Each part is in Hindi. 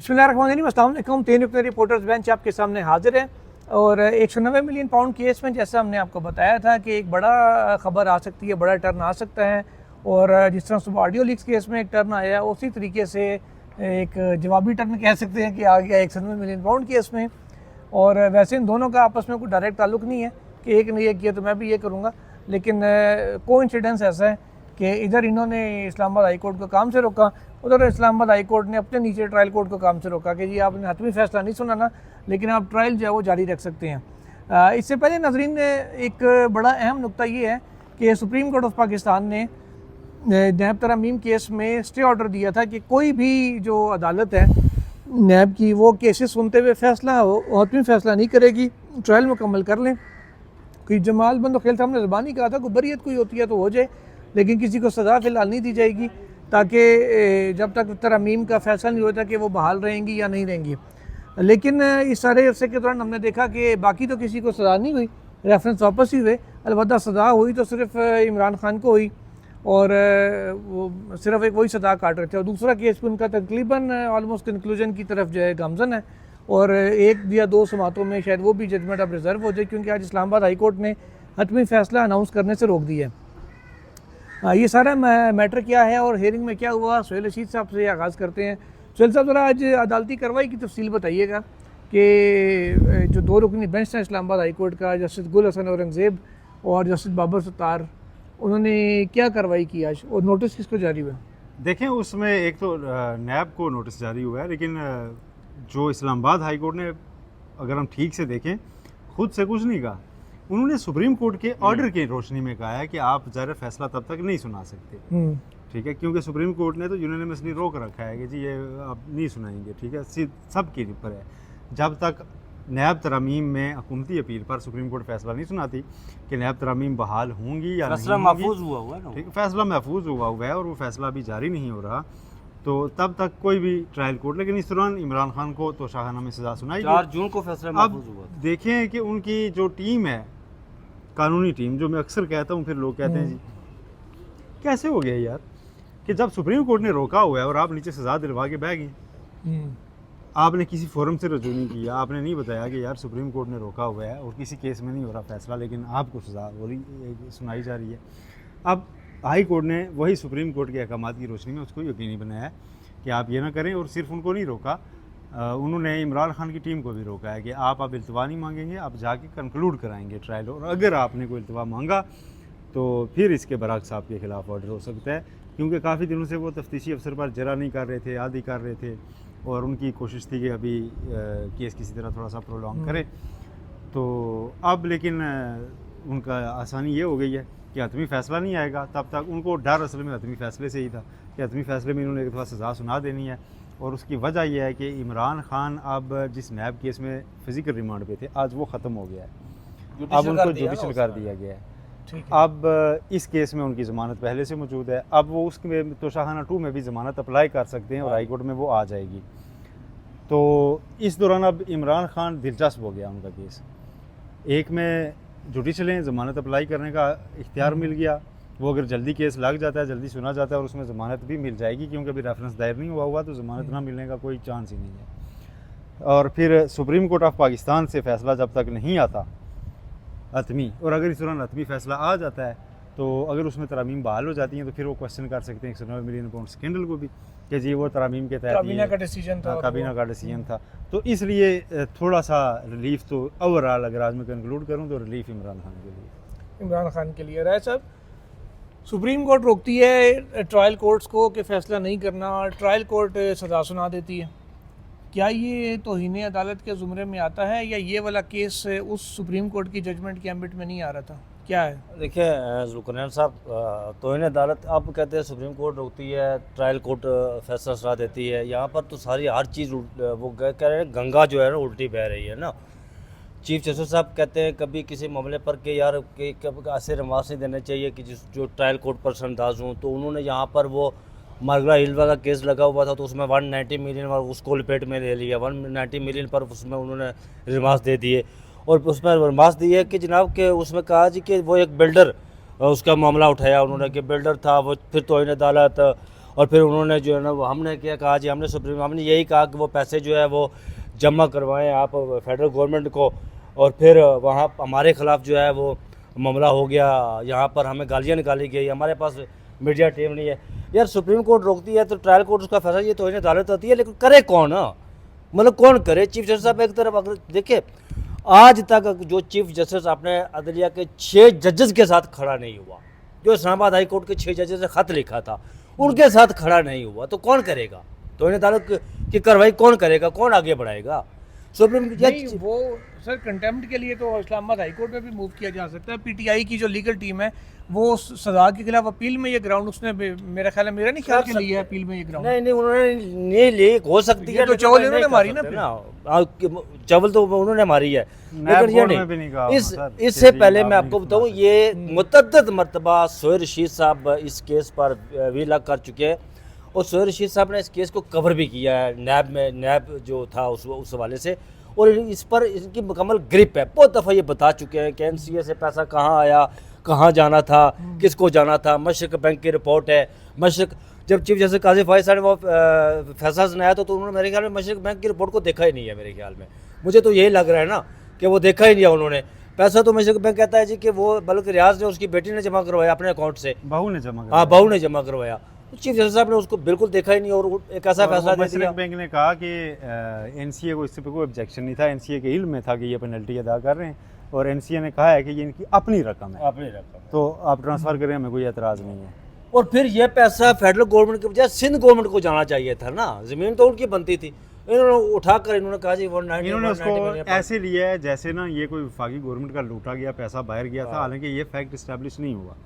बिस्मिल्लाहिर्रहमानिर्रहीम, अस्सलाम वालेकुम। 3 रुकनी रिपोर्टर्स बेंच आपके सामने हाजिर है और 190 मिलियन पाउंड केस में जैसा हमने आपको बताया था कि एक बड़ा ख़बर आ सकती है, बड़ा टर्न आ सकता है। और जिस तरह सुबह ऑडियो लीक्स केस में एक टर्न आया, उसी तरीके से एक जवाबी टर्न कह सकते हैं कि आ गया 190 मिलियन पाउंड केस में। और वैसे इन दोनों का आपस में कोई डायरेक्ट ताल्लुक नहीं है कि एक ने ये किया तो मैं भी ये करूँगा, लेकिन कोइंसिडेंस ऐसा है कि इधर इन्होंने इस्लामाबाद हाई कोर्ट को काम से रोका, उधर इस्लामाबाद हाई कोर्ट ने अपने नीचे ट्रायल कोर्ट को काम से रोका कि जी आपने हतमी फैसला नहीं सुनाना, लेकिन आप ट्रायल जो है वो जारी रख सकते हैं। इससे पहले नाजरीन, एक बड़ा अहम नुकता ये है कि सुप्रीम कोर्ट ऑफ पाकिस्तान ने नैब तरमीम केस में स्टे ऑर्डर दिया था कि कोई भी जो अदालत है नैब की, वो केसेस सुनते हुए फैसला हतमी फैसला नहीं करेगी, ट्रायल मुकम्मल कर लें। कि जमाल बंदो खेल साहब ने ज़बानी कहा था कि बरीयत कोई होती है तो हो जाए, लेकिन किसी को सज़ा फ़िलहाल नहीं दी जाएगी ताकि जब तक तरमीम का फ़ैसला नहीं होता कि वो बहाल रहेंगी या नहीं रहेंगी। लेकिन इस सारे अरसे के दौरान हमने देखा कि बाकी तो किसी को सज़ा नहीं हुई, रेफरेंस वापस ही हुए। अलबत्ता सज़ा हुई तो सिर्फ इमरान खान को हुई और वो सिर्फ एक वही सज़ा काट रहे थे। और दूसरा केस भी उनका तकरीबन ऑलमोस्ट कंक्लूजन की तरफ जो है गामजन है और 1 या 2 समातों में शायद वो भी जजमेंट अब रिजर्व हो जाए, क्योंकि आज इस्लामाबाद हाई कोर्ट ने हतमी फ़ैसला अनाउंस करने से रोक दिया है। ये सारा मैटर क्या है और हेयरिंग में क्या हुआ, सुहेल रशीद साहब से आगाज़ करते हैं। सुहेल साहब, ज़रा आज अदालती कार्रवाई की तफसील बताइएगा कि जो 2 रुकनी बेंच है इस्लामाबाद हाई कोर्ट का, जस्टिस गुल हसन औरंगज़ेब और जस्टिस बाबर सत्तार, उन्होंने क्या कार्रवाई की आज और नोटिस किसको जारी हुआ? देखें, उसमें एक तो नैब को नोटिस जारी हुआ है, लेकिन जो इस्लामाबाद हाई कोर्ट ने, अगर हम ठीक से देखें, खुद से कुछ नहीं कहा। उन्होंने सुप्रीम कोर्ट के ऑर्डर की रोशनी में कहा है कि आप ज़रा फैसला तब तक नहीं सुना सकते, ठीक है, क्योंकि सुप्रीम कोर्ट ने तो यूनानिमसली रोक रखा है कि जी ये आप नहीं सुनाएंगे, ठीक है, सब के ऊपर है। जब तक नैब तरमीम में हुकूमती अपील पर सुप्रीम कोर्ट फैसला नहीं सुनाती कि नैब तरमीम बहाल होंगी या फैसला नहीं महफूज हुआ हुआ है ना, ठीक है, फैसला महफूज हुआ है और वो फैसला अभी जारी नहीं हो रहा, तो तब तक कोई भी ट्रायल कोर्ट, लेकिन इस दौरान इमरान खान को तो शाहाना में सज़ा सुनाई 4 जून को फैसला महफूज हुआ। अब देखें कि उनकी जो टीम है, कानूनी टीम, जो मैं अक्सर कहता हूँ, फिर लोग कहते हैं जी कैसे हो गया यार कि जब सुप्रीम कोर्ट ने रोका हुआ है और आप नीचे सज़ा दिलवा के बह गए, आपने किसी फोरम से रजू नहीं किया, आपने नहीं बताया कि यार सुप्रीम कोर्ट ने रोका हुआ है और किसी केस में नहीं हो रहा फैसला, लेकिन आपको सज़ा हो रही, सुनाई जा रही है। अब हाई कोर्ट ने वही सुप्रीम कोर्ट के अहकामात की रोशनी में उसको यकीनी बनाया है कि आप ये ना करें, और सिर्फ उनको नहीं रोका, उन्होंने इमरान खान की टीम को भी रोका है कि आप अब इल्तवा नहीं मांगेंगे, आप जाके कंक्लूड कराएंगे ट्रायल, और अगर आपने कोई इल्तवा मांगा तो फिर इसके बरअक्स आपके खिलाफ ऑर्डर हो सकता है, क्योंकि काफ़ी दिनों से वो तफ्तीशी अफसर पर जरा नहीं कर रहे थे, आदि कर रहे थे, और उनकी कोशिश थी कि अभी केस किसी तरह थोड़ा सा प्रोलॉन्ग करें। तो अब लेकिन उनका आसानी ये हो गई है कि हतमी फ़ैसला नहीं आएगा, तब तक उनको डर असल में हतमी फ़ैसले से ही था कि हतमी फ़ैसले में इन्होंने एक दफ़ा सज़ा सुना देनी है। और उसकी वजह यह है कि इमरान खान अब जिस नैब केस में फ़िज़िकल रिमांड पे थे, आज वो ख़त्म हो गया है, अब उनको जुडिशल कर दिया गया है। अब इस केस में उनकी ज़मानत पहले से मौजूद है, अब वो उसमें तो शाहाना 2 में भी ज़मानत अप्लाई कर सकते हैं और हाई कोर्ट में वो आ जाएगी। तो इस दौरान अब इमरान खान दिलचस्प हो गया उनका केस, एक में जुडिशल ज़मानत अप्लाई करने का इख्तियार मिल गया, वो अगर जल्दी केस लग जाता है, जल्दी सुना जाता है और उसमें ज़मानत भी मिल जाएगी, क्योंकि अभी रेफरेंस दायर नहीं हुआ तो ज़मानत ना मिलने का कोई चांस ही नहीं है। और फिर सुप्रीम कोर्ट ऑफ पाकिस्तान से फ़ैसला जब तक नहीं आता हतमी, और अगर इस दौरान हतमी फ़ैसला आ जाता है तो अगर उसमें तरमीम बहाल हो जाती हैं तो फिर वो क्वेश्चन कर सकते हैं 190 मिलियन पाउंड स्कैंडल को भी कि जी वो तरमीम के तहत काबीना का डिसीजन था, काबीना का डिसीजन था। तो इसलिए थोड़ा सा रिलीफ तो ओवरऑल अगर आज मैं कंक्लूड करूँ तो रिलीफ इमरान खान के लिए। राय साहब, सुप्रीम कोर्ट रोकती है ट्रायल कोर्ट्स को कि फ़ैसला नहीं करना, ट्रायल कोर्ट सज़ा सुना देती है, क्या ये तौहीन अदालत के ज़ुमरे में आता है या ये वाला केस उस सुप्रीम कोर्ट की जजमेंट के एम्बिट में नहीं आ रहा था, क्या है? देखिए जुल्करनैन साहब, तौहीन अदालत आप कहते हैं सुप्रीम कोर्ट रोकती है, ट्रायल कोर्ट फैसला सुना देती है, यहाँ पर तो सारी हर चीज़ वो कह रहे हैं गंगा जो है ना उल्टी बह रही है ना। चीफ जस्टिस साहब कहते हैं कभी किसी मामले पर कि यार कि ऐसे रिमार्क्स नहीं देने चाहिए कि जो ट्रायल कोर्ट पर संदाज हों, तो उन्होंने यहाँ पर वो मार्गरा हिल वाला केस लगा हुआ था तो उसमें 190 मिलियन उसको लपेट में ले लिया, 190 मिलियन पर उसमें उन्होंने रिमार्क्स दे दिए, और उसमें रिमार्क्स दिए कि जनाब के उसमें कहा जी कि वो एक बिल्डर उसका मामला उठाया उन्होंने कि बिल्डर था वो, फिर तौहीन अदालत और फिर उन्होंने जो है ना वो हमने क्या कहा जी, हमने सुप्रीम हमने यही कहा कि वो पैसे जो है वो जमा करवाएं आप फेडरल गवर्नमेंट को, और फिर वहाँ हमारे ख़िलाफ़ जो है वो मामला हो गया, यहाँ पर हमें गालियाँ निकाली गई, हमारे पास मीडिया टीम नहीं है। यार सुप्रीम कोर्ट रोकती है तो ट्रायल कोर्ट उसका फैसला, ये तौहीन अदालत होती है, लेकिन करे कौन? मतलब कौन करे? चीफ जस्टिस साहब एक तरफ, अगर देखिए आज तक जो चीफ जस्टिस अपने अदलिया के 6 जजेस के साथ खड़ा नहीं हुआ, जो इस्लामाबाद हाई कोर्ट के 6 जजेस ने ख़त लिखा था उनके साथ खड़ा नहीं हुआ, तो कौन करेगा? तौहीन अदालत की कार्रवाई कौन करेगा? कौन आगे बढ़ाएगा? सुप्रीम नहीं, वो सर कंटेम्प्ट के लिए तो इस्लामाबाद हाई कोर्ट में भी मूव किया जा सकता है। पीटीआई की जो लीगल टीम है वो सजा के खिलाफ अपील में ये ग्राउंड उसने मेरा ख्याल है, मेरा नहीं ख्याल के लिए है अपील में ये ग्राउंड। नहीं उन्होंने नहीं ली, हो सकती है तो चवल इन्होंने मारी ना, चवल तो उन्होंने मारी है, लेकिन ये नहीं। इससे पहले मैं आपको बताऊं, ये मुतअद्दिद मरतबा सोहेल रशीद साहब इस केस पर वीला कर चुके हैं, और सोहेल रशीद साहब ने इस केस को कवर भी किया है नैब में, नैब जो था उस हवाले से, और इस पर इनकी मुकम्मल ग्रिप है। बहुत दफ़ा ये बता चुके हैं कि एनसीए से पैसा कहाँ आया, कहाँ जाना था, किसको जाना था। मशरक बैंक की रिपोर्ट है, मशरक जब चीफ जस्टिस काजी फाइज साहब ने वो फैसला सुनाया तो उन्होंने मेरे ख्याल में मशरक बैंक की रिपोर्ट को देखा ही नहीं है। मेरे ख्याल में मुझे तो यही लग रहा है ना कि वो देखा ही नहीं है उन्होंने। पैसा तो मशरक बैंक कहता है जी कि वो बल्कि रियाज ने उसकी बेटी ने जमा करवाया अपने अकाउंट से, बहू ने जमा हाँ बहू ने जमा करवाया। चीफ जस्टिस साहब ने उसको बिल्कुल देखा ही नहीं और एक ऐसा फैसला दे दिया। बैंक ने कहा कि एनसीए को इससे कोई ऑब्जेक्शन नहीं था, एनसीए के इल्म में था कि ये पेनल्टी अदा कर रहे हैं, और एनसीए ने कहा है कि ये इनकी अपनी रकम है, अपनी रकम, तो आप ट्रांसफ़र करें, हमें कोई एतराज़ नहीं है। और फिर ये पैसा फेडरल गवर्नमेंट के बजाय सिंध गवर्नमेंट को जाना चाहिए था ना, ज़मीन तो उनकी बनती थी। इन्होंने उठाकर इन्होंने कहा जी 190, इन्होंने उसको ऐसे लिया है जैसे ना ये कोई वफाकी गवर्नमेंट का लूटा गया पैसा बाहर गया था, हालांकि ये फैक्ट इस्टेब्लिश नहीं हुआ।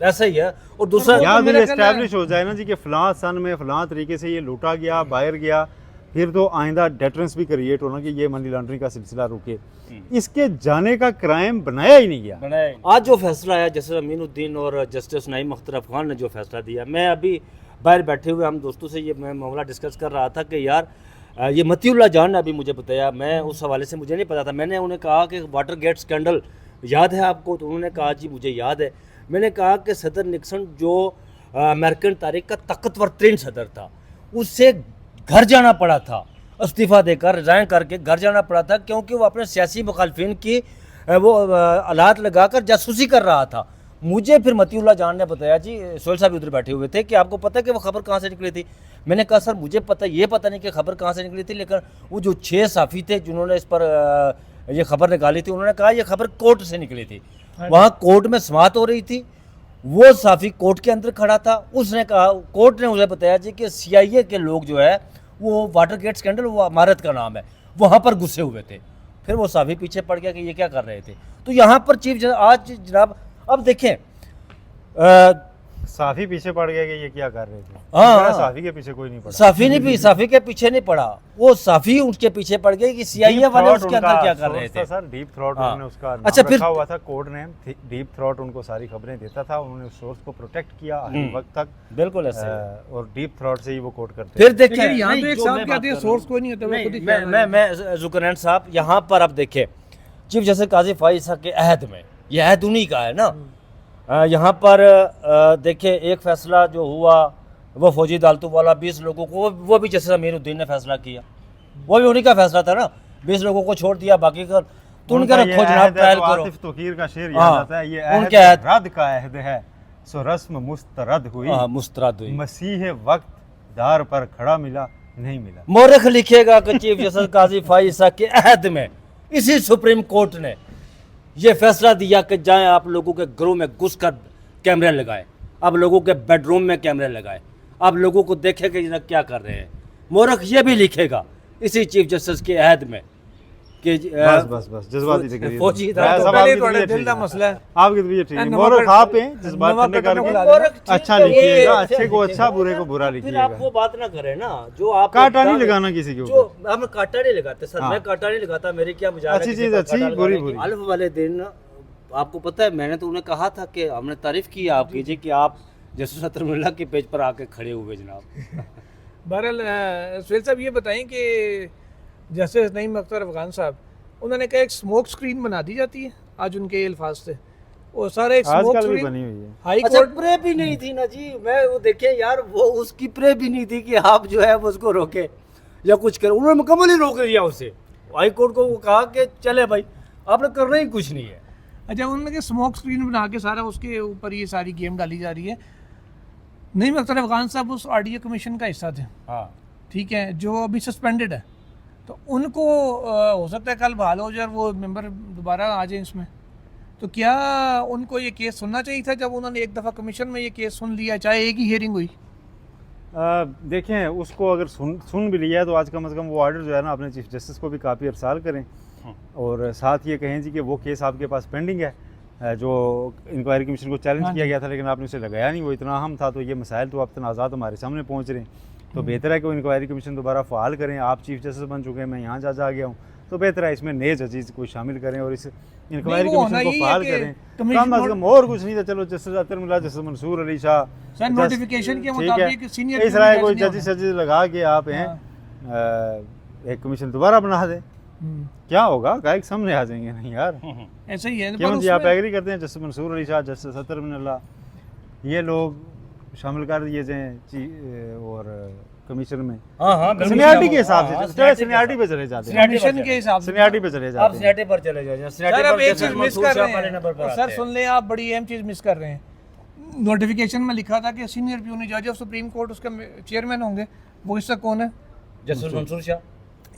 ऐसा ही है। और दूसरा याद इस्टेब्लिश हो जाए ना जी कि फलां सन में फलां तरीके से ये लूटा गया, बाहर गया, फिर तो आइंदा डेटरेंस भी क्रिएट होना कि ये मनी लॉन्ड्रिंग का सिलसिला रुके। इसके जाने का क्राइम बनाया ही नहीं गया। आज जो फैसला आया जस्टिस अमीनुद्दीन और जस्टिस नईम अख्तर अफगान ने जो फैसला दिया, मैं अभी बाहर बैठे हुए हम दोस्तों से ये मैं मामला डिस्कस कर रहा था कि यार ये मतीउल्लाह जान ने अभी मुझे बताया, मैं उस हवाले से मुझे नहीं पता था। मैंने उन्हें कहा कि वाटर गेट स्कैंडल याद है आपको? तो उन्होंने कहा जी मुझे याद है। मैंने कहा कि सदर निक्सन जो अमेरिकन तारीख का ताकतवर तरीन सदर था, उससे घर जाना पड़ा था, इस्तीफ़ा देकर रिज़ाइन करके घर जाना पड़ा था, क्योंकि वो अपने सियासी मुखालफिन की वो आलात लगाकर जासूसी कर रहा था। मुझे फिर मतीउल्लाह जान ने बताया जी, सोहेल साहब उधर बैठे हुए थे, कि आपको पता है कि वो खबर कहाँ से निकली थी? मैंने कहा सर मुझे पता नहीं कि खबर कहाँ से निकली थी, लेकिन वो जो 6 साफ़ी थे जिन्होंने इस पर ये खबर निकाली थी, उन्होंने कहा ये खबर कोर्ट से निकली थी। वहाँ कोर्ट में समाअत हो रही थी, वो साफ़ी कोर्ट के अंदर खड़ा था, उसने कहा, कोर्ट ने उसे बताया जी कि CIA के लोग जो है वो वाटर गेट स्कैंडल, वो इमारत का नाम है, वहाँ पर गुस्से हुए थे। फिर वो साफ़ी पीछे पड़ गया कि ये क्या कर रहे थे। तो यहाँ पर चीफ आज जनाब अब देखें, साफी पीछे पड़ गया कि ये क्या कर रहे थे। हाँ, साफी के पीछे कोई नहीं पड़ा, साफी के पीछे नहीं पड़ा, वो साफी उनके पीछे पड़ गए कि CIA वाले उसके अंदर क्या कर रहे थे। सर डीप थ्रॉट हाँ। उन्होंने उसका अच्छा, नाम फिर रखा हुआ था, कोड नेम डीप थ्रॉट, उनको सारी खबरें देता था, उन्होंने उस सोर्स को प्रोटेक्ट किया आखिरी वक्त तक। बिल्कुल ऐसे और डीप थ्रॉट से ही वो कोड करते। फिर देखें यहाँ तो एक साहब कहते हैं सोर्स कोई नहीं होता, वो खुद ही कह रहे हैं। मैं जुकरैन साहब यहाँ पर अब देखें, चीफ जस्टिस काजी फाइज साहब के अहद में, ये अहद उन्हीं का है ना। यहाँ पर देखिए एक फ़ैसला जो हुआ वो फौजी अदालतों वाला 20 लोगों को, वो भी जस्टिस अमीनुद्दीन ने फैसला किया, वो भी उन्हीं का फैसला था ना। 20 लोगों को छोड़ दिया, बाकी का तो उनका रखो जनाब, ट्रायल करो। आतिफ तोकीर का शेर याद आता है, ये उनके अहद रद्द का अहद है, सो रस्म मुस्तरद हुई, मुस्तरद हुई, मसीह वक्त दार पर खड़ा मिला नहीं मिला। मौरख लिखेगा कि चीफ जस्टिस काजी फाइज साहब के अहद में इसी सुप्रीम कोर्ट ने ये फैसला दिया कि जाएं आप लोगों के घरों में घुसकर कैमरे लगाए, आप लोगों के बेडरूम में कैमरे लगाए, आप लोगों को देखे कि ये क्या कर रहे हैं। मौरख ये भी लिखेगा इसी चीफ जस्टिस के अहद में कि बस जज्बाती तकरीर, फौजी दिल का मसला है। आपके तो ये ठीक है, मौरख आप हैं, जज्बात ठंडे करके अच्छा लिखिएगा, अच्छे को अच्छा, बुरे को बुरा फिर लिखिएगा। आप वो बात ना करें ना जो आप काटा नहीं लगाना किसी के जो ऊपर। हम काटा नहीं लगाते सर, मैं काटा नहीं लगाता, मेरी क्या मजाक है अच्छी किसी चीज पर अच्छी, काटा बुरी लगाने की। बुरी। अल्फ वाले दिन आपको पता है, मैंने तो उन्हें कहा था कि हमने तारीफ की आपकी जी कि आप जस्टिस अतरुल्लाह के पेज पर आके खड़े हुए जनाब। बहरहाल सुहेल साहब ये बताएं कि जस्टिस नईम अख्तर अफगान साहब, उन्होंने कहा एक स्मोक स्क्रीन बना दी जाती है आज उनके अल्फाज से, और सारे स्मोक आजकल भी स्क्रीन बनी हुई है। हाई अच्छा कोर्ट प्रे भी नहीं थी ना जी, मैं वो देखे यार, वो उसकी प्रे भी नहीं थी कि आप जो है वो उसको रोके या कुछ करे, उन्होंने मुकम्मल ही रोक दिया उसे। हाई कोर्ट को वो कहा कि चले भाई, आपने करना ही कुछ नहीं है। अच्छा, उन्होंने स्मोक स्क्रीन बना के सारा उसके ऊपर ये सारी गेम डाली जा रही है। नईम अख्तर अफगान साहब उस ऑडियो कमीशन का हिस्सा थे, हाँ ठीक है, जो अभी सस्पेंडेड है, तो उनको हो सकता है कल बहाल हो जाए और वो मेंबर दोबारा आ जाए इसमें। तो क्या उनको ये केस सुनना चाहिए था जब उन्होंने एक दफ़ा कमीशन में ये केस सुन लिया, चाहे एक ही हियरिंग हुई? देखें, उसको अगर सुन भी लिया है तो आज कम से कम वो ऑर्डर जो है ना अपने चीफ जस्टिस को भी काफ़ी अरसाल करें, और साथ ये कहें जी कि वो केस आपके पास पेंडिंग है, जो इंक्वायरी कमीशन को चैलेंज हाँ किया जी। गया था लेकिन आपने उसे लगाया नहीं, वो इतना अहम था, तो ये मसाइल तो अब तनाज़ात हमारे सामने पहुँच रहे हैं, तो बेहतर है कि वो इंक्वायरी कमीशन दोबारा फ़ाल करें। आप चीफ जस्टिस बन चुके हैं, मैं यहाँ जज आ गया हूँ, तो बेहतर है इसमें नए जजीज को शामिल करें और इस इंक्वायरी वो होना कमीशन को यही है फ़ाल कि करें। कमीशन कम अज़ कम और कुछ नहीं था, चलो जस्टिस अतर मिला, justice Mansoor Ali Shah sir, notification के ठीक है, मुताबिक सीनियर इस तरह कोई जज नहीं जजेस जजेस लगा के आप हैं एक कमीशन दोबारा बना दें, होना। क्या होगा, गायक सामने आ जाएंगे नहीं यार। ऐसा ही है, क्यों पर जी, आप उसमें एग्री करते हैं जस्टिस मंसूर अली शाह, जस्टिस अतर मिनल्ला, ये लोग शामिल कर दिए जाएँ और कमीशन में हाँ हाँ सीनियरिटी के हिसाब से, सीनियरिटी पे चले जाते हैं, कमीशन के हिसाब से। सीनियरिटी पे चले आप जाते हैं। सिनेटे पर चले जाइए, सर, अब एक चीज मिस कर रहे हैं सर, सुन लें आप, बड़ी अहम चीज मिस कर रहे हैं। नोटिफिकेशन में लिखा था कि सीनियर प्यूनी जज ऑफ सुप्रीम कोर्ट उसके चेयरमैन होंगे, वो इसका कौन है? Justice Mansoor Shah,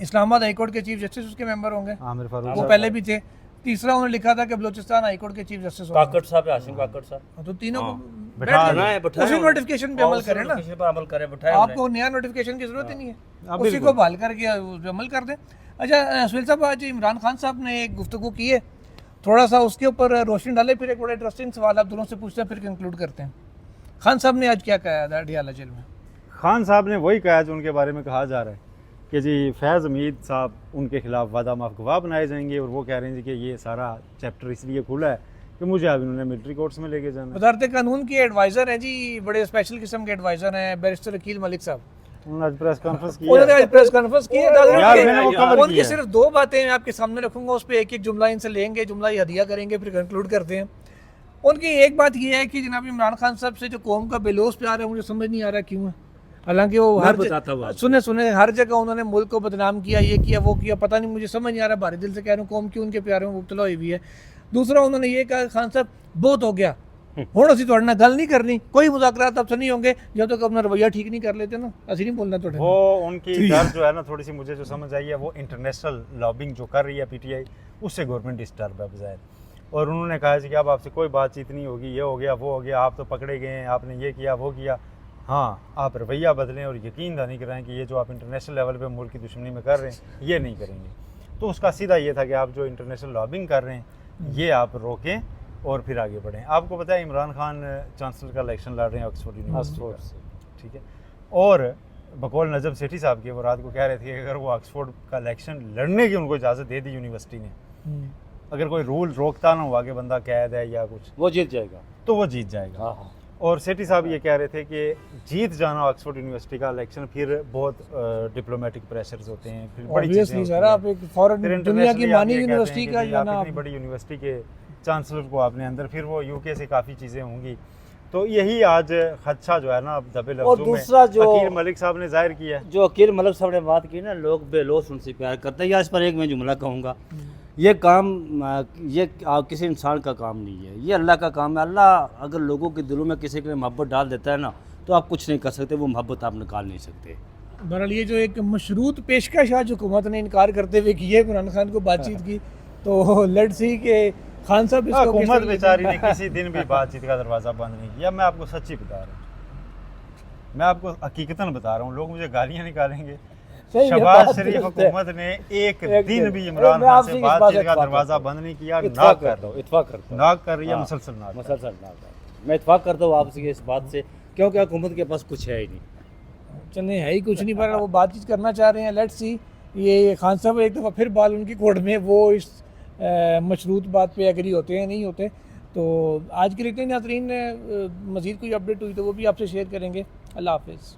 Islamabad high court के चीफ जस्टिस उसके मेंबर होंगे, आमिर फारूक वो पहले भी थे। तीसरा उन्होंने लिखा था कि बलूचिस्तान हाई कोर्ट के चीफ जस्टिस होंगे। काकड़ साहब, हाशिम काकड़ साहब, तो तीनों को बैठा बैठ देना जाए, उसी नोटिफिकेशन पे अमल करें ना, नोटिफिकेशन पर अमल करें, बैठाएं आपको नया नोटिफिकेशन की जरूरत ही नहीं है, हाँ, उसी बिल्कुल। को बहाल करके अमल कर दें। अच्छा सुहेल साहब, आज इमरान खान साहब ने एक गुफ्तगू की है, थोड़ा सा उसके ऊपर रोशनी डाले, फिर एक बड़ा इंटरेस्टिंग सवाल आप दोनों से पूछते हैं, फिर कंक्लूड करते हैं। खान साहब ने आज क्या कहा था अडियाला जेल में? खान साहब ने वही कहा जो उनके बारे में कहा जा रहा है कि जी फैज़ हमीद साहब उनके खिलाफ वादा माफ गवाह बनाए जाएंगे, और वो कह रहे हैं जी कि ये सारा चैप्टर इसलिए खुला है कि मुझे अब इन्होंने मिलिट्री कोर्ट्स में लेके जाना है। वजारत कानून के एडवाइज़र हैं जी, बड़े स्पेशल किस्म के एडवाइज़र हैं बैरिस्टर अकील मलिक साहब। उन्होंने आज प्रेस कॉन्फ्रेंस की उन्होंने है। आज प्रेस कॉन्फ्रेंस की है, यार, मैंने वो कवर उनकी किया है। सिर्फ दो बातें मैं आपके सामने रखूंगा, उस पर एक एक जुमला इनसे लेंगे, जुमला ही हदिया करेंगे, फिर कंक्लूड करते हैं। उनकी एक बात ये है कि जनाब इमरान खान साहब से जो कौम का बेलोस प्यार है, मुझे समझ नहीं आ रहा क्यों है। हालांकि वो मैं हर बताता हूँ आपको। सुने हर जगह उन्होंने मुल्क को बदनाम किया, ये किया वो किया, पता नहीं, मुझे समझ नहीं आ रहा, भारी दिल से कह रहा हूँ, कौम क्यों उनके प्यार में मुब्तला हुई हुई है। दूसरा उन्होंने ये कहा, खान साहब बहुत हो गया, हुण असीं तुहाडे नाल गल नहीं करनी, कोई मुज़ाकरात अब से नहीं होंगे जब तक अपना रवैया ठीक नहीं कर लेते ना, असीं नहीं बोलना तुहाडे नाल। वो उनकी डर जो है ना, थोड़ी सी मुझे जो समझ आई है, वो इंटरनेशनल लॉबिंग जो कर रही है पीटीआई, उससे गवर्नमेंट डिस्टर्ब है बजाय। और उन्होंने कहा कि अब आपसे कोई बातचीत नहीं होगी, ये हो गया वो हो गया, आप तो पकड़े गए हैं, आपने ये किया वो किया। हाँ, आप रवैया बदलें और यकीन नहीं कराएं कि ये जो आप इंटरनेशनल लेवल पे मुल्क की दुश्मनी में कर रहे हैं, ये नहीं करेंगे। तो उसका सीधा ये था कि आप जो इंटरनेशनल लॉबिंग कर रहे हैं, ये आप रोकें और फिर आगे बढ़ें। आपको पता है इमरान खान चांसलर का इलेक्शन लड़ रहे हैं ऑक्सफोर्ड यूनिवर्सिटी से, ठीक है, और बकौल नजम सेठी साहब के वो रात को कह रहे थे कि अगर वो ऑक्सफोर्ड का इलेक्शन लड़ने की उनको इजाज़त दे दी यूनिवर्सिटी ने, अगर कोई रूल रोकता ना हुआ कि बंदा कैद है या कुछ, वो जीत जाएगा। तो वो जीत जाएगा। हाँ हाँ, और सेठी साहब ये कह रहे थे कि जीत जाना ऑक्सफोर्ड यूनिवर्सिटी का इलेक्शन फिर बहुत डिप्लोमेटिक प्रेशर्स होते हैं, फिर बड़ी चीज़ें ऑब्वियसली होती सर, हैं। आप एक फॉरेन फिर दुनिया की internationally मानी आप ये कहते यूनिवर्सिटी हैं कि का जी, जाना, आप इतनी बड़ी यूनिवर्सिटी के चांसलर को आपने अंदर, फिर वो यूके से काफ़ी चीज़ें होंगी। तो यही आज खदशा जो है ना दबे और लफ्जों में दूसरा जो अकील मलिक साहब ने जाहिर किया है। जो अकील मलिक साहब ने बात की ना, लोग बेलोस उनसे प्यार करते हैं, या इस पर एक मैं जुमला कहूँगा, ये काम ये किसी इंसान का काम नहीं है, ये अल्लाह का काम है। अल्लाह अगर लोगों के दिलों में किसी के लिए मोहब्बत डाल देता है ना, तो आप कुछ नहीं कर सकते, वो मोहब्बत आप निकाल नहीं सकते। बहरहाल ये जो एक मशरूत पेशकश आज हुकूमत ने इनकार करते हुए की है इमरान खान को बातचीत की, तो लेट्स सी के खान साहब इसको किस हुकूमत तरह बेचारी ने किसी दिन भी बातचीत का दरवाज़ा बंद नहीं किया। मैं आपको सच्ची बता रहा हूँ, मैं आपको हकीकतन बता रहा हूँ। लोग मुझे गालियाँ निकालेंगे, सही है, शहबाज बात शरीफ दुरुस्त है। हुकूमत ने एक एक दिन दिन। भी इमरान मैं खान आपसे से इस बात बातचीत से का इत्फाक दरवाज़ा करता बंद नहीं किया। इत्फाक नाक करता हूँ, इत्फाक करता हूँ, नाक कर रही है, हाँ। मुसलसल नाक कर रही है। मुसलसल नाक। मैं इत्फाक करता हूँ आपसे इस बात से, क्योंकि हुकूमत के पास कुछ है ही नहीं। चलने है ही कुछ नहीं, पर वो बातचीत करना चाह रहे हैं। लेट्स सी, ये खान साहब एक दफ़ा फिर बाल उनकी कोर्ट में, वो इस मशरूत बात पे एग्री होते हैं नहीं होते। तो आज के लिए नाज़रीन, मज़ीद कोई अपडेट हुई तो वो भी आपसे शेयर करेंगे। अल्लाह हाफिज़।